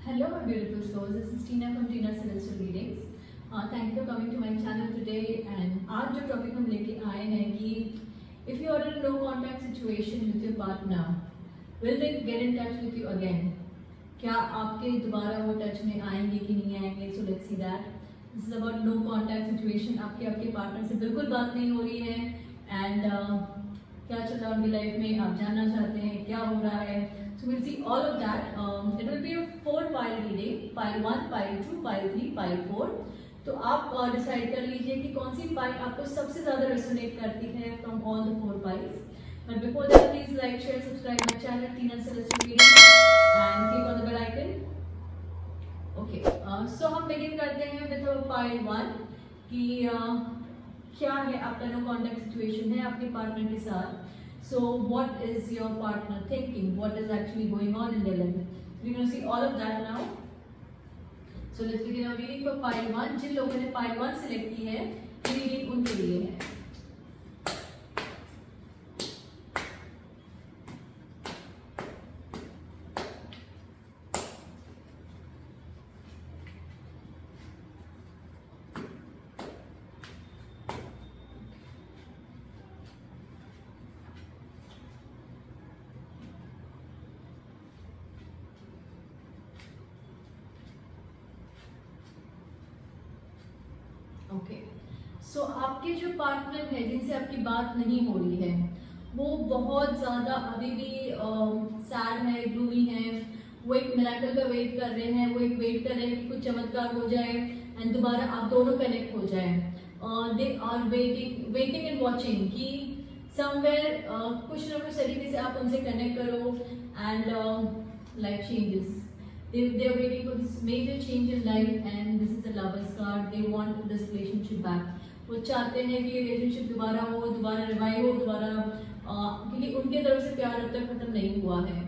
Hello my beautiful souls, this is Tina from Tina Celestial Readings. Thank you for coming to my channel today and आज जो topic हम लेके आए हैं कि if you are in a no contact situation with your partner, will they get in touch with you again? क्या आपके दोबारा वो टच में आएंगे कि नहीं आएंगे? So let's see that. This is about no contact situation. आपके पार्टनर से बिल्कुल बात नहीं हो रही है and क्या चल रहा है उनकी लाइफ में, आप जानना चाहते हैं क्या हो रहा है. So we'll see all of that. It will be a 4-pile reading, pile 1, pile 2, pile 3, pile 4. तो आप डिसाइड कर लीजिए कि कौन सी पाइल आपको सबसे ज़्यादा रेसोनेट करती है from all the 4 piles. But before that, please like, share, subscribe my channel Tina Celestial Readings and click on the bell icon. Okay, so हम begin करते हैं with pile 1 कि क्या है आपका no contact situation है आपके पार्टनर के साथ. So what is your partner thinking? What is actually going on in their life? We're going to see all of that now. So let's begin our reading for pile 1. जिन लोगों ने pile 1 select की है, ये reading उनके लिए है. Okay, सो आपके जो पार्टनर है जिनसे आपकी बात नहीं हो रही है वो बहुत ज़्यादा अभी भी सैड है, ग्लूमी है. वो एक मिरेकल का वेट कर रहे हैं, वो एक वेट कर रहे हैं कि कुछ चमत्कार हो जाए एंड दोबारा आप दोनों कनेक्ट हो जाए. They are waiting and watching कि समवेयर कुछ ना कुछ तरीके से आप उनसे कनेक्ट करो and life changes. They are waiting for this major change in life and this is a lover's card. They want this relationship back. वो चाहते हैं कि ये रिलेशनशिप दोबारा हो, दोबारा रिवाइव हो, दोबारा क्योंकि उनके तरफ से प्यार अब तक खत्म नहीं हुआ है.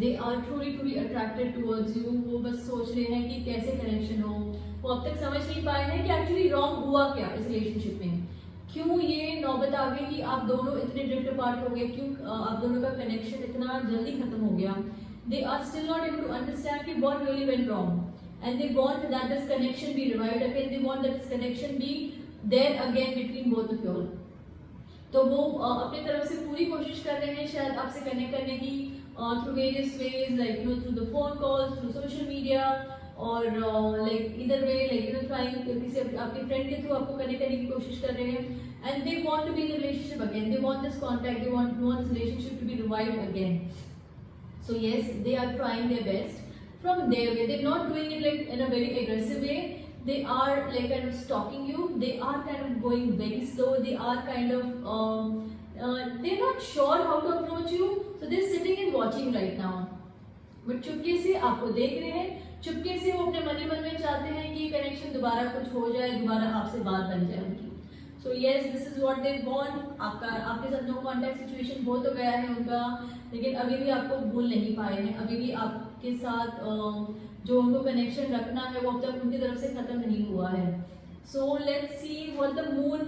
They are truly attracted towards you. वो बस सोच रहे हैं कि कैसे कनेक्शन हो. वो अब तक समझ नहीं पाए हैं कि एक्चुअली रॉन्ग हुआ क्या इस रिलेशनशिप में, क्यों ये नौबत आ गई कि आप दोनों इतने ड्रिफ्ट अपार्ट हो गए, क्यों आप दोनों का कनेक्शन इतना जल्दी खत्म हो गया. They are still not able to understand what really went wrong and they want that this connection be revived again. They want that this connection be there again between both of you all. तो वो अपने तरफ से पूरी कोशिश कर रहे हैं शायद आपसे कनेक्ट करने की through various ways, like through the phone calls, through social media और like either way, like trying किसी आपके friend के through आपको कनेक्ट करने की कोशिश कर रहे हैं. And they want to be in a relationship again. They want this contact. They want this relationship to be revived again. So yes, they are trying their best from their way. They're not doing it like in a very aggressive way. They are like kind of stalking you. They are kind of going very slow. They are kind of they're not sure how to approach you. So they're sitting and watching right now. But चुपके से आपको देख रहे हैं. चुपके से वो अपने मन ही मन में चाहते हैं कि कनेक्शन दोबारा कुछ हो जाए, दोबारा आपसे बात बन जाए उनकी. So yes, this is what they want. आपके साथ नो कॉन्टैक्ट सिचुएशन हो तो गया है उनका, लेकिन अभी भी आपको भूल नहीं पाए हैं. अभी भी आपके साथ जो उनको कनेक्शन रखना है वो अब तक उनकी तरफ से खत्म नहीं हुआ है. So let's see what the moon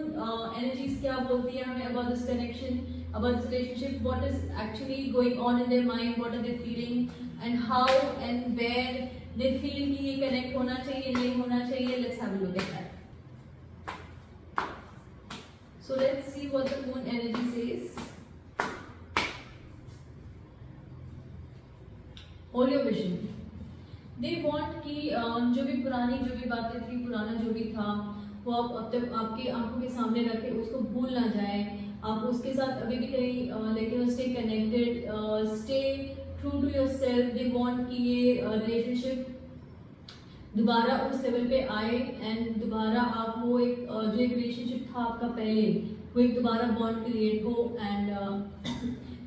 energies क्या बोलती है हमें about this connection, about this relationship. What is actually going on in their mind? What are they feeling and how and where they feel कि ये connect होना चाहिए, नहीं होना चाहिए. Let's have a look at that. So let's see what the moon energy says. Hold your vision. They want कि जो भी बातें थी, पुराना जो भी था वो आप अब तक आपकी आंखों के सामने रखे, उसको भूल ना जाए. आप उसके साथ अभी भी कहीं लेकिन stay connected, stay true to yourself. They want कि ये रिलेशनशिप दोबारा उस लेवल पे आए एंड दोबारा आप वो एक जो एक रिलेशनशिप था आपका पहले, वो एक दोबारा बॉन्ड क्रिएट हो and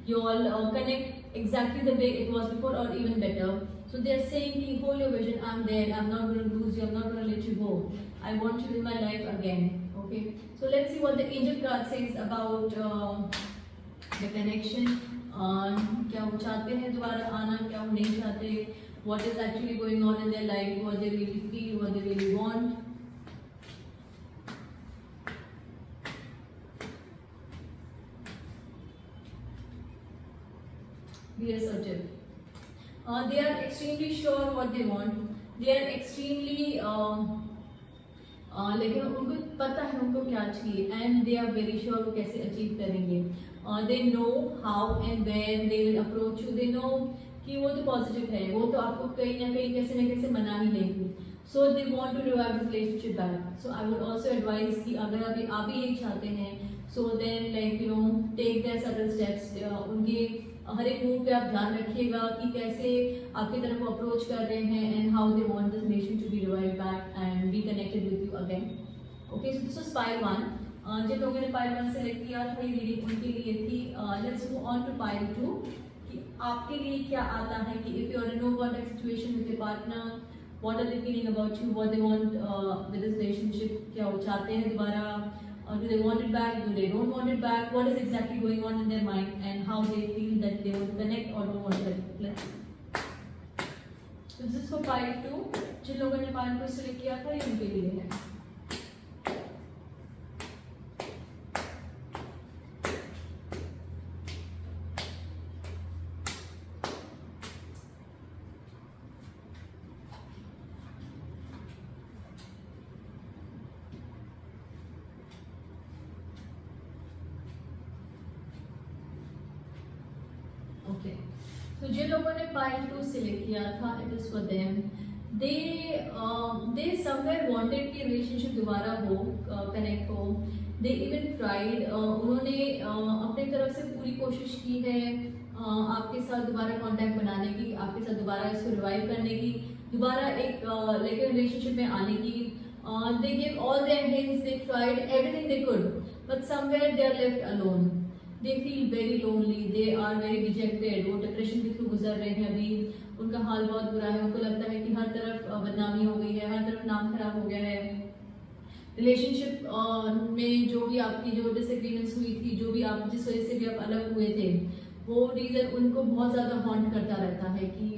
you all connect exactly the way it was before और even better. So they are saying कि hold your vision, I am there, I am not going to lose you, I am not going to let you go, I want you in my life again. Okay, so let's see what the angel card says about the connection. क्या वो चाहते हैं दोबारा आना, क्या वो नहीं चाहते. What is actually going on in their life, what they really feel, what they really want. Be assertive. they are extremely sure what they want. They are extremely लेकिन उनको पता है उनको क्या चाहिए and they are very sure वो कैसे achieve करेंगे. They know how and when they will approach you. They know कि वो तो पॉजिटिव है, वो तो आपको कहीं ना कहीं कैसे न कैसे मना ही लेंगे. So they want to revive this relationship back. So I would also advise कि अगर अभी आप भी यही चाहते हैं, so then like you know take their subtle steps. उनके हर एक मूव पे आप ध्यान रखिएगा कि कैसे आपकी तरफ वो अप्रोच कर रहे हैं and how they want this relation to be revive back and be connected with you again. Okay, so this was pile 1. जिन लोगों ने पाइल 1 सेलेक्ट किया था ये रीडिंग उनके लिए थी. Let's move on to pile 2 कि आपके लिए क्या आता है कि if you are in no contact situation with your partner, what are they feeling about you, what they want with this relationship. क्या वो चाहते हैं दोबारा, do they want it back, do they don't want it back, what is exactly going on in their mind and how they feel that they want to connect or don't want to connect. Let's so this is for pile 2. जिन लोगों ने pile 2 select किया था ये उनके लिए है. Okay, तो जिन लोगों ने पाइल 2 सिलेक्ट किया था, it is for them. They somewhere wanted कि रिलेशनशिप दोबारा हो, कनेक्ट हो. दे इवन ट्राइड, उन्होंने अपने तरफ से पूरी कोशिश की है आपके साथ दोबारा कांटेक्ट बनाने की, आपके साथ दोबारा इसको रिवाइव करने की, दोबारा एक लाइक रिलेशनशिप में आने की. They give all their hints, they tried everything they could, but somewhere they are left alone. They feel very lonely, they are very dejected. वो डिप्रेशन के थ्रू गुजर रहे हैं अभी, उनका हाल बहुत बुरा है. उनको लगता है कि हर तरफ बदनामी हो गई है, हर तरफ नाम खराब हो गया है. रिलेशनशिप में जो भी आपकी जो डिसएग्रीमेंट्स हुई थी, जो भी आप जिस वजह से भी आप अलग हुए थे, वो रीजन उनको बहुत ज़्यादा हॉन्ट करता रहता है कि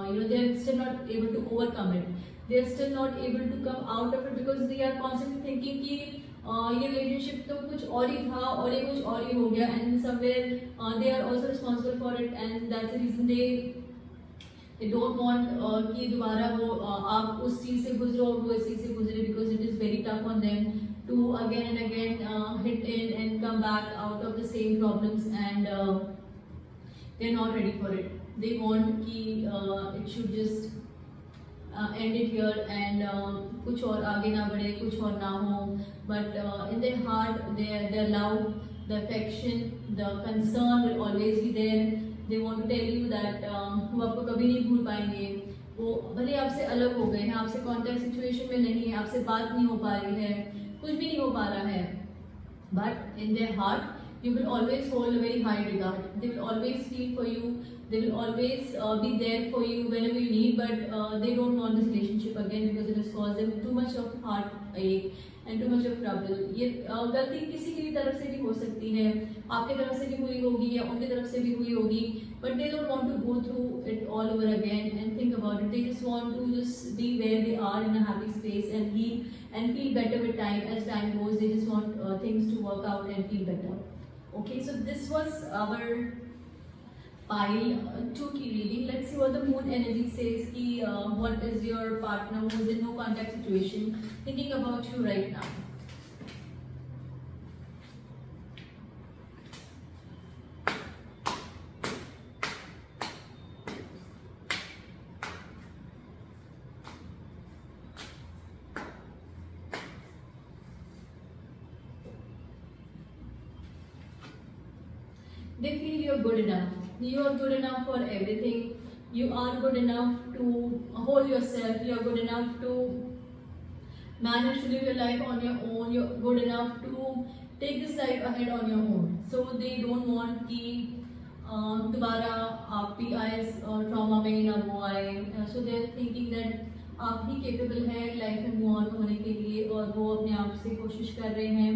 you know they are still not able to overcome it. They are still not able to come out of it because they are constantly thinking कि ये रिलेशनशिप तो कुछ और ही था और ये कुछ और ही हो गया and somewhere they are also responsible for it and that's the reason they don't want कि दोबारा वो आप उस चीज़ से गुजरो और वो इस चीज़ से गुजरे because it is very tough on them to again and again hit in and come back out of the same problems and they are not ready for it. They want कि it should just end it here and कुछ और आगे ना बढ़े, कुछ और ना हो. But in their heart, their love, the affection, the concern will always be there. They want to tell you that वो आपको कभी नहीं भूल पाएंगे. वो भले आपसे अलग हो गए हैं, आपसे कॉन्टैक्ट सिचुएशन में नहीं है, आपसे बात नहीं हो पा रही है, कुछ भी नहीं हो पा रहा है, but in their heart you will always hold a very high regard. They will always feel for you. They will always be there for you whenever you need. But they don't want this relationship again because it has caused them too much of heartache and too much of trouble. ये गलती किसी की भी तरफ से भी हो सकती है, आपके तरफ से भी हुई होगी या उनकी तरफ से भी हुई होगी. But they don't want to go through it all over again and think about it. They just want to just be where they are in a happy space and heal and feel better with time. As time goes, they just want things to work out and feel better. Okay, so this was our pile 2 की reading. Let's see what the moon energy says. Ki, what is your partner who is in no contact situation thinking about you right now? They feel you're good enough. You are good enough for everything. You are good enough to hold yourself. You are good enough to manage to live your life on your own. You're good enough to take this life ahead on your own. So they don't want कि दोबारा आप भी आए trauma में ना वो आए. So they are thinking that आप ही capable है लाइफ में मूव ऑन होने के लिए और वो अपने आप से कोशिश कर रहे हैं.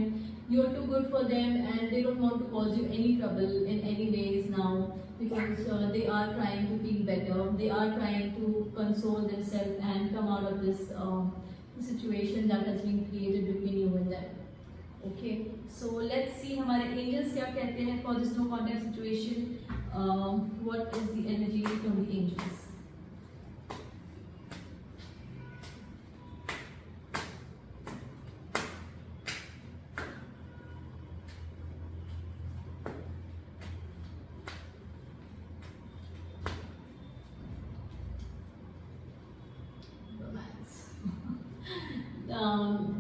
You are too good for them and they don't want to cause you any trouble in any ways now because they are trying to feel better. They are trying to console themselves and come out of this situation that has been created between you and them. Okay, so let's see हमारे angels क्या कहते हैं for this no contact situation. What is the energy from the angels?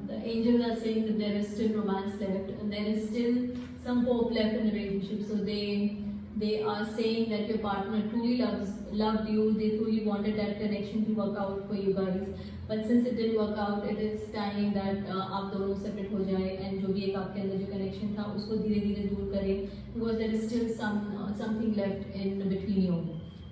the angels are saying that there is still romance left and there is still some hope left in the relationship. So they are saying that your partner truly loved you. They truly wanted that connection to work out for you guys. But since it didn't work out, it is time that आप दोनों separate हो जाए and जो भी एक आपके अंदर जो connection था उसको धीरे धीरे दूर करें, because there is still something left in between you.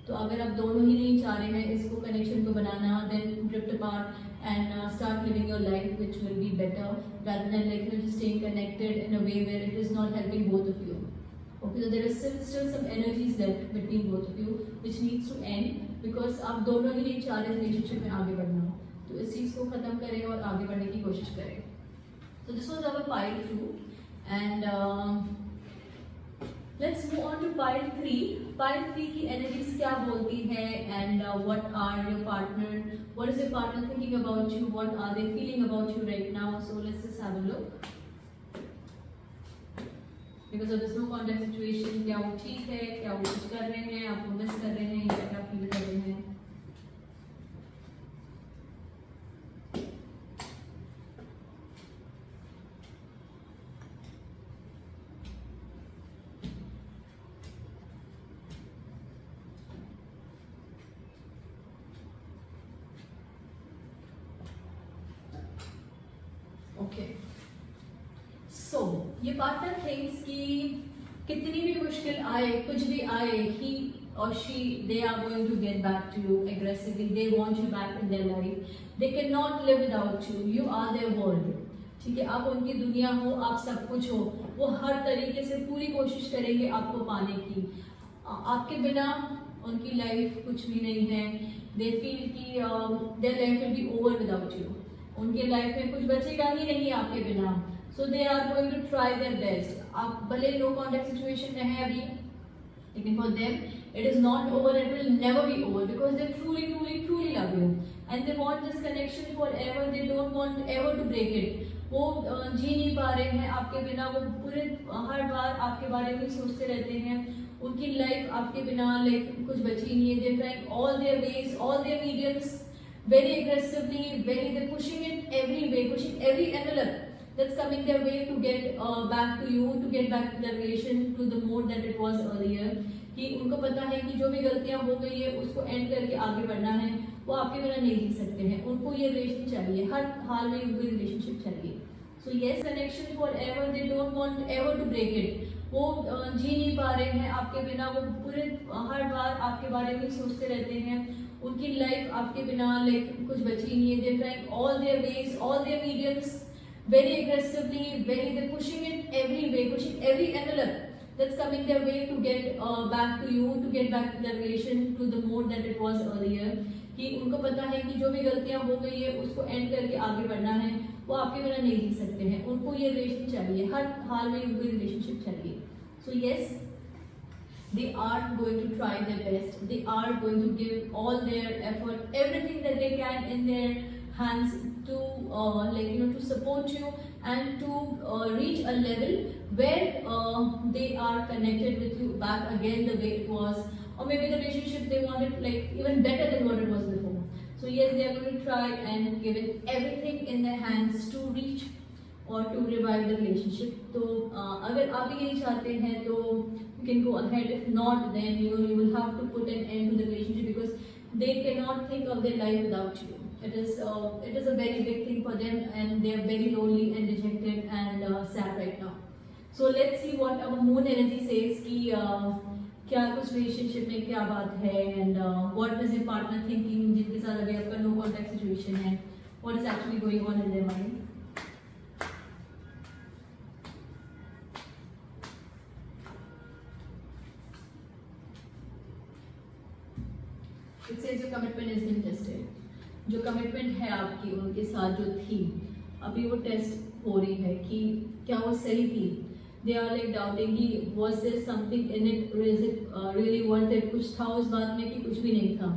तो अगर आप दोनों ही नहीं चाह रहे हैं इसको कनेक्शन को बनाना, then drift apart and start living your life, which will be better rather than like just staying connected in a way where it is not helping both of you. Okay, so there is still some energies left between both of you which needs to end, because आप दोनों ही नहीं चाह रहे relationship में आगे बढ़ना, तो इस चीज़ को ख़त्म करें और आगे बढ़ने की कोशिश करें. So this was our pile 2 and let's move on to pile 3. Pile 3 की energies क्या बोलती है and what is your partner thinking about you, what are they feeling about you right now. So let's just have a look. Because of this no contact situation, क्या वो ठीक है, क्या वो कुछ कर रहे हैं, आपको मिस कर रहे हैं या क्या फील कर रहे हैं. ओके, सो ये पार्टनर थिंक्स कि कितनी भी मुश्किल आए, कुछ भी आए, ही और she, they are going to get back to you aggressively. They want you back in their life. They can not live without you. You are their world. ठीक है, आप उनकी दुनिया हो, आप सब कुछ हो. वो हर तरीके से पूरी कोशिश करेंगे आपको पाने की. आपके बिना उनकी लाइफ कुछ भी नहीं है. दे फील कि their life will be over without you. उनके लाइफ में कुछ बचेगा ही नहीं आपके बिना. So they are going to try their best. आप भले नो कॉन्टेक्ट सिचुएशन में है अभी, लेकिन for them it is not over, it will never be over, because they truly truly truly love you and they want this connection forever. They don't want ever to break it. वो जी नहीं पा रहे हैं आपके बिना. वो पूरे हर बार आपके बारे में सोचते रहते हैं. उनकी लाइफ आपके बिना लाइक कुछ बची नहीं है. They trying all their ways, all their mediums, very aggressively, they're pushing it every way, pushing every envelope that's coming their way to get back to you, to get back the relation to the mode that it was earlier. कि उनको पता है कि जो भी गलतियां हो गई है उसको एंड करके आगे बढ़ना है. वो आपके बिना नहीं जी सकते हैं. उनको ये रिलेशन चाहिए, हर हाल में उनको रिलेशनशिप चाहिए. So yes, connection forever. They don't want ever to break it. वो जी नहीं पा रहे हैं आपके बिना. वो पूरे हर बार आपके बारे में सोचते रहते हैं. उनकी लाइफ आपके बिना लाइक कुछ बची नहीं है. They trying all their ways, all their mediums, very aggressively, they're pushing it every way, pushing every envelope that's coming their way to get back to you, to get back the relation to the mode that it was earlier. कि उनको पता है कि जो भी गलतियां हो गई है उसको एंड करके आगे बढ़ना है. वो आपके बिना नहीं जी सकते हैं. उनको ये रिलेशन चाहिए, हर हाल में उनको रिलेशनशिप चाहिए. So yes, they are going to try their best. They are going to give all their effort, everything that they can in their hands to to support you and to reach a level where they are connected with you back again the way it was, or maybe the relationship they wanted like even better than what it was before. So yes, they are going to try and give it everything in their hands to reach or to revive the relationship. तो अगर आप भी यही चाहते हैं तो you can go ahead. If not, then you will have to put an end to the relationship, because they cannot think of their life without you. It is a very big thing for them and they are very lonely and dejected and sad right now. So let's see what our moon energy says कि क्या कुछ relationship में क्या बात है and what is your partner thinking, जिनके साथ अभी आपका no contact situation है, what is actually going on in their mind. It says your commitment has been tested. जो कमिटमेंट है आपकी उनके साथ जो थी, अभी वो टेस्ट हो रही है कि क्या वो सही थी. दे आर लाइक डाउटिंग कि was there something in it, is it really worth it. कुछ था उस बात में कि कुछ भी नहीं था.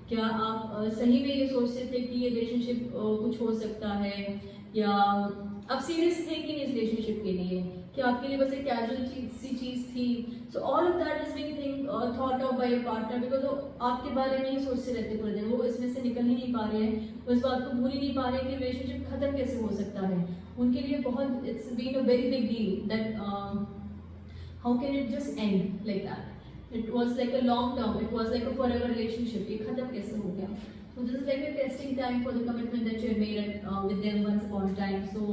क्या आप सही में ये सोचते थे कि ये रिलेशनशिप कुछ हो सकता है, या आप सीरियस थे कि इस रिलेशनशिप के लिए, कि आपके लिए बस एक कैजुअल सी चीज़ थी. So all of that is being thought of by your partner, because वो आपके बारे में ही सोचते रहते पूरे दिन. वो इसमें से निकल ही नहीं पा रहे हैं, वो इस बात को भूल ही नहीं पा रहे कि रिलेशनशिप खत्म कैसे हो सकता है। उनके लिए बहुत it's been a very big deal that how can it just end like that. It was like a long term, it was like a forever relationship, ये खत्म कैसे हो गया। So this is like a testing time for the commitment that you have made with them once upon a time. So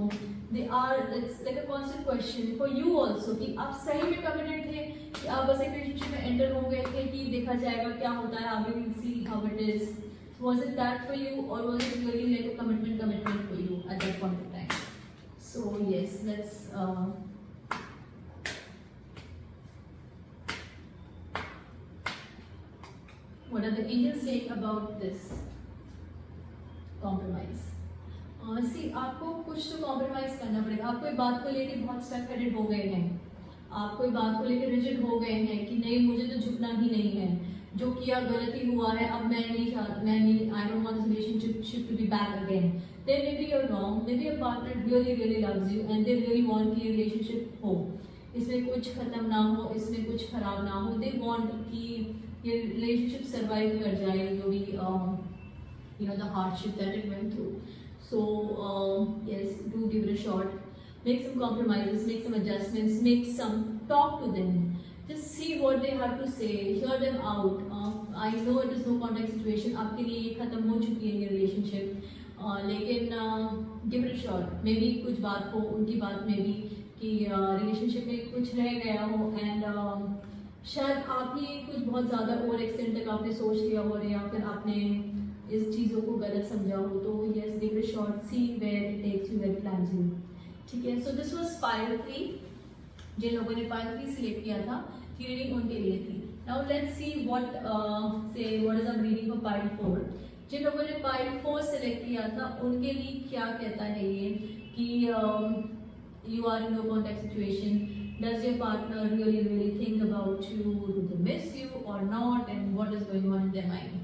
they are, it's like a constant question for you also कि आप सही में committed थे कि आप बस एक relationship में enter हो गए थे कि देखा जाएगा क्या होता है आगे, we'll see how it is. So was it that for you or was it really like a commitment for you at that point of time? So yes, let's what are the angels saying about this compromise? सी आपको कुछ तो compromise करना पड़ेगा। आप कोई बात को लेके बहुत स्टक हेडेड हो गए हैं, आप कोई बात को लेके रिजिड हो गए हैं कि नहीं मुझे तो झुकना ही नहीं है, जो किया गलती हुआ है, अब मैं नहीं I don't want this relationship to be back again. Then maybe you are wrong, maybe your partner really loves you and they really want कि रिलेशनशिप हो, इसमें कुछ खत्म ना हो, इसमें कुछ खराब ना हो। दे वांट कि ये रिलेशनशिप सर्वाइव कर जाए, जो भी the hardship that it went through. So yes, do give it a shot, make some compromises, make some adjustments, make some talk to them, just see what they have to say, hear them out. I know it is no contact situation, आपके लिए ये खत्म हो चुकी है ये relationship, लेकिन give it a shot. maybe कुछ बात हो उनकी बात में भी कि relationship में कुछ रह गया हो and शायद आप ही कुछ बहुत ज़्यादा ओवर एक्सटेंड तक आपने सोच लिया हो या फिर आपने इस चीज़ों को गलत समझा हो, तो yes give it a shot, see where it takes you, where it lands you. ठीक है, सो दिस वाज पाइल 3। जिन लोगों ने पाइल 3 सिलेक्ट किया था ये रीडिंग उनके लिए थी। Now let's see what is our reading for pile 4। जिन लोगों ने पाइल 4 सिलेक्ट किया था उनके लिए क्या कहता है ये कि you are in no contact situation, does your partner really think about you, do they miss you or not, and what is going on in their mind?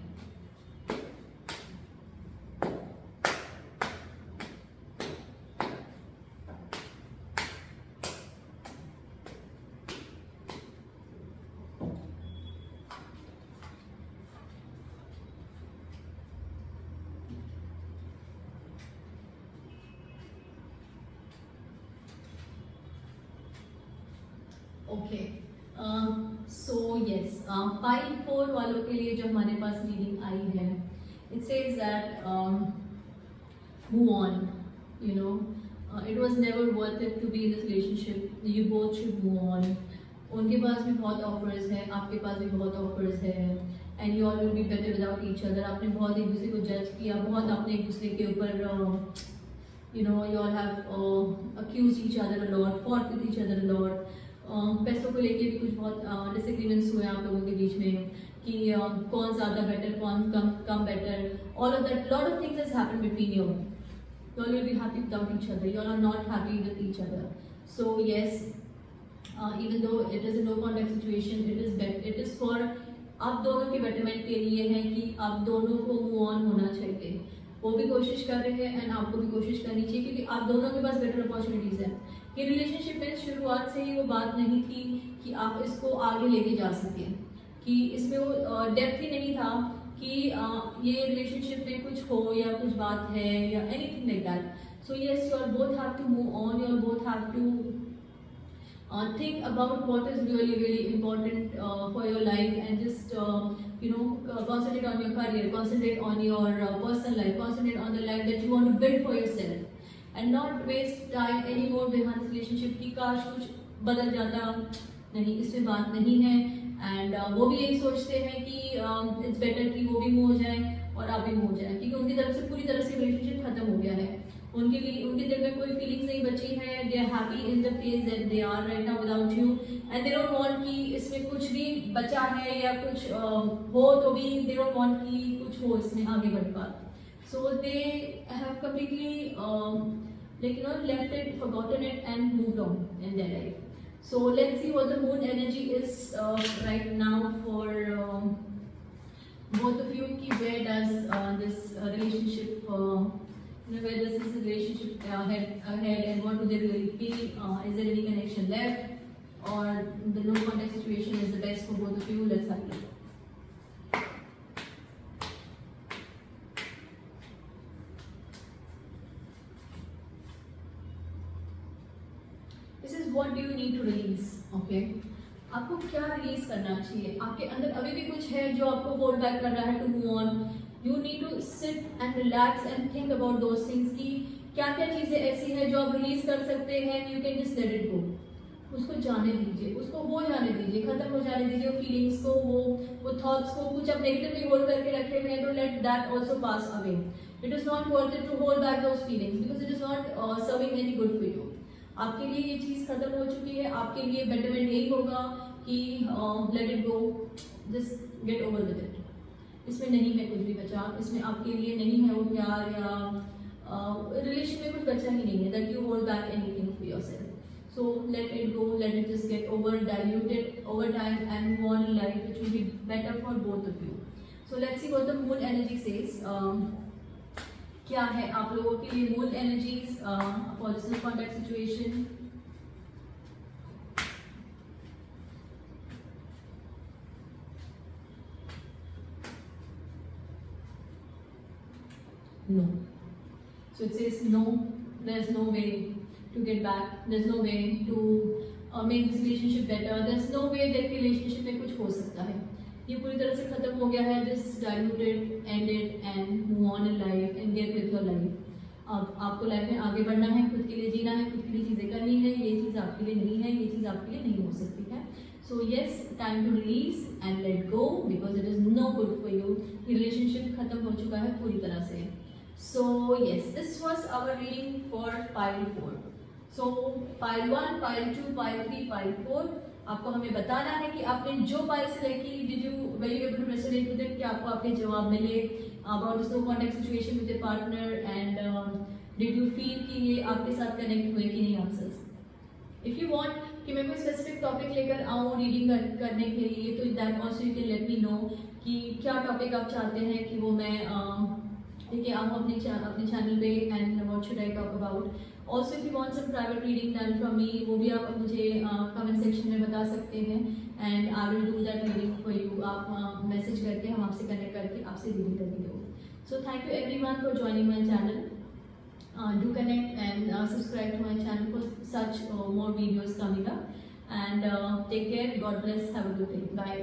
Okay, so yes pile 4 वालों के लिए जो हमारे पास reading आई है, it says that move on, you know it was never worth it to be in this relationship, you both should move on. उनके पास भी बहुत ऑफर्स हैं, आपके पास भी बहुत ऑफर्स है and you all will be better without each other. आपने बहुत एक दूसरे को जज किया, बहुत आपने एक दूसरे के ऊपर you all have accused each other a lot, fought with each other a lot. पैसों को लेके भी कुछ बहुत डिसएग्रीमेंट्स हुए आप लोगों के बीच में कि कौन ज़्यादा बेटर, कौन कम better, all of that, lot of things has happened between you. You all will be happy without each other, you all are not happy with each other. So yes, even though it is a no contact situation, it is for आप दोनों के betterment के लिए है कि आप दोनों को मूव ऑन होना चाहिए। वो भी कोशिश कर रहे हैं एंड आपको भी कोशिश करनी चाहिए क्योंकि आप दोनों के पास बेटर अपॉर्चुनिटीज़ हैं। ये रिलेशनशिप में शुरुआत से ही वो बात नहीं थी कि आप इसको आगे लेके जा सकें, कि इसमें वो डेप्थ ही नहीं था कि ये रिलेशनशिप में कुछ हो या कुछ बात है या anything like that. So yes, you are both have to move on, you are both have to think about what is really important for your life and just concentrate on your career, concentrate on your personal life, concentrate on the life that you want to build for yourself and not waste time anymore behind this relationship कि काश कुछ बदल जाता। नहीं, इसमें बात नहीं है एंड वो भी यही सोचते हैं कि इट्स बेटर कि वो भी मूव हो जाए और आप भी मूव हो जाए क्योंकि उनकी तरफ से पूरी तरह से रिलेशनशिप खत्म हो गया है। उनके दिल में कोई फीलिंग्स नहीं बची है। They are happy in the phase that they are right now without you and they don't want कि इसमें कुछ भी बचा है या कुछ हो तो भी दे डोंट वांट कि कुछ हो इसमें आगे बढ़ पाए। So they have completely left it, forgotten it and moved on in their life. So let's see what the moon energy is right now for both of you कि where does this relationship where does this relationship head and what do they really feel? Is there any connection left or the no contact situation is the best for both of you? Let's have a look. Is what do you need to release. Okay, आपको क्या release करना चाहिए. आपके अंदर अभी भी कुछ है जो आपको होल्ड बैक कर रहा है to move on. You need to sit and relax and think about those things की क्या क्या चीज़ें ऐसी हैं जो आप रिलीज कर सकते हैं. You can just let it go. उसको जाने दीजिए, उसको हो जाने दीजिए, खत्म हो जाने दीजिए वो फीलिंग्स को, वो थॉट्स को. कुछ आप नेगेटिवली होल्ड करके रखे हुए हैं तो let that also pass away. It is not worth it to hold back those feelings because it is not serving any good for you. आपके लिए ये चीज़ खत्म हो चुकी है. आपके लिए बेटरमेंट यही होगा कि let it go, just get over with it. इसमें नहीं है कुछ भी बचा. इसमें आपके लिए नहीं है वो प्यार या रिलेशन में कुछ बचा ही नहीं है that you hold back anything for yourself. So let it go, let it just get over diluted over time and move on in life, which will be better for both of you. So let's see what the moon energy says. क्या है आप लोगों के लिए moon energies for this contact situation? No. So it says no. There's no way to get back. There's no way to make this relationship better. There's no way that relationship में कुछ हो सकता है. ये पूरी तरह से खत्म हो गया है. Just dilute it, end it and move on in life and get with your life. अब आपको लाइफ में आगे बढ़ना है, खुद के लिए जीना है, खुद के लिए चीज़ें करनी है. ये चीज़ आपके लिए नहीं है, ये चीज़ आपके लिए नहीं हो सकती है. So yes, time to release and let go because it is no good for you. Relationship खत्म हो चुका है पूरी तरह से. So yes, this was our reading for pile 4. So pile 1, pile 2, pile 3, pile 4. आपको हमें बताना है कि आपने जो पाइल सेलेक्ट की, did you were you able to resonate with it? कि आपको आपके जवाब मिले about this no contact situation with your partner and did you feel कि ये आपके साथ कनेक्ट हुए कि नहीं आंसर्स. If you want कि मैं कोई स्पेसिफिक टॉपिक लेकर आऊँ रीडिंग करने के लिए तो that also you can let me know कि क्या टॉपिक आप चाहते हैं कि वो मैं देखिए आप अपने चैनल पे and what should I talk about. Also if you want some private reading done from me वो भी आप मुझे कमेंट सेक्शन में बता सकते हैं and I will do that reading for you. आप मैसेज करके हम आपसे कनेक्ट करके आपसे रीडिंग करेंगे. So thank you everyone for joining my channel. Do connect and subscribe to my channel for such more videos coming up and take care. God bless. Have a good day. Bye.